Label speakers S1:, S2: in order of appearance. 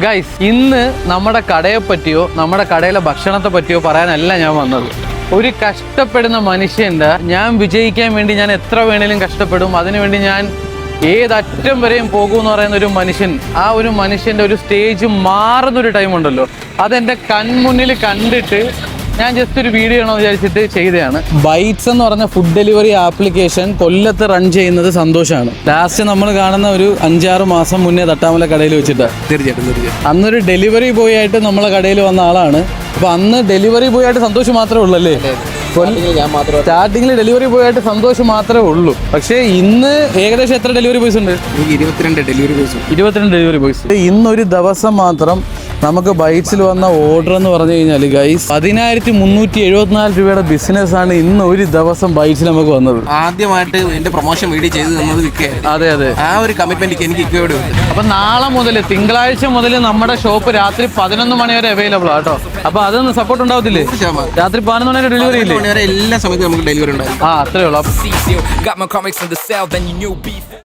S1: Guys, ഇന്ന് നമ്മുടെ കടയെ പറ്റിയോ നമ്മുടെ കടയിലെ ഭക്ഷണത്തെ പറ്റിയോ പറയാനല്ല ഞാൻ വന്നത്. ഒരു കഷ്ടപ്പെടുന്ന മനുഷ്യൻ്റെ ഞാൻ വിജയിക്കാൻ വേണ്ടി ഞാൻ എത്ര വേണേലും കഷ്ടപ്പെടും, അതിനുവേണ്ടി ഞാൻ ഏതറ്റം വരെയും പോകുമെന്ന് പറയുന്ന ഒരു മനുഷ്യൻ, ആ ഒരു മനുഷ്യൻ്റെ ഒരു സ്റ്റേജ് മാറുന്നൊരു ടൈമുണ്ടല്ലോ, അതെൻ്റെ കൺമുന്നിൽ കണ്ടിട്ട് ഞാൻ ജസ്റ്റ് ഒരു വീഡിയോ ആണോ വിചാരിച്ചിട്ട് ചെയ്തതാണ്. ബൈറ്റ്സ് എന്ന് പറഞ്ഞ ഫുഡ് ഡെലിവറി ആപ്ലിക്കേഷൻ കൊല്ലത്ത് റൺ ചെയ്യുന്നത് സന്തോഷമാണ്. ലാസ്റ്റ് നമ്മൾ കാണുന്ന ഒരു 5-6 മാസം മുന്നേ തട്ടാമല കടയിൽ വെച്ചിട്ട് തീർച്ചയായിട്ടും അന്നൊരു ഡെലിവറി ബോയ് ആയിട്ട് നമ്മളെ കടയിൽ വന്ന ആളാണ്. അപ്പൊ അന്ന് ഡെലിവറി ബോയ് ആയിട്ട് സന്തോഷം മാത്രമേ ഉള്ളൂ അല്ലേ? സ്റ്റാർട്ടിങ്ങിൽ ഡെലിവറി ബോയ് ആയിട്ട് സന്തോഷം മാത്രമേ ഉള്ളൂ. പക്ഷേ ഇന്ന് ഏകദേശം എത്ര ഡെലിവറി ബോയ്സ് ഉണ്ട്? 22 ഡെലിവറി ബോയ്സ്. ഇന്നൊരു ദിവസം മാത്രം നമുക്ക് ബൈറ്റ്സിൽ വന്ന ഓർഡർ എന്ന് പറഞ്ഞു കഴിഞ്ഞാൽ ഗൈസ് 10,374 രൂപയുടെ ബിസിനസ്സാണ് ഇന്ന് ഒരു ദിവസം ബൈറ്റ്സിൽ നമുക്ക് വന്നത്.
S2: ആദ്യമായിട്ട് എന്റെ പ്രൊമോഷൻ വീഡിയോ ചെയ്ത് തന്നത് വിക്കയായിരുന്നു.
S1: അതെ ആ
S2: ഒരു കമ്മിറ്റ്മെന്റ് എനിക്ക് ഇക്കയോട് ഉണ്ട്.
S1: അപ്പൊ നാളെ മുതൽ തിങ്കളാഴ്ച മുതൽ നമ്മുടെ ഷോപ്പ് രാത്രി 11 മണി വരെ അവൈലബിൾ ആട്ടോ. അപ്പൊ അതൊന്നും സപ്പോർട്ട് ഉണ്ടാവത്തില്ലേ? രാത്രി 11 മണി വരെ ഡെലിവറി ഇല്ലേ?
S2: എല്ലാ സമയത്തും നമുക്ക് ഡെലിവറി ഉണ്ടാവും.
S1: അത്രേ ഉള്ളൂ.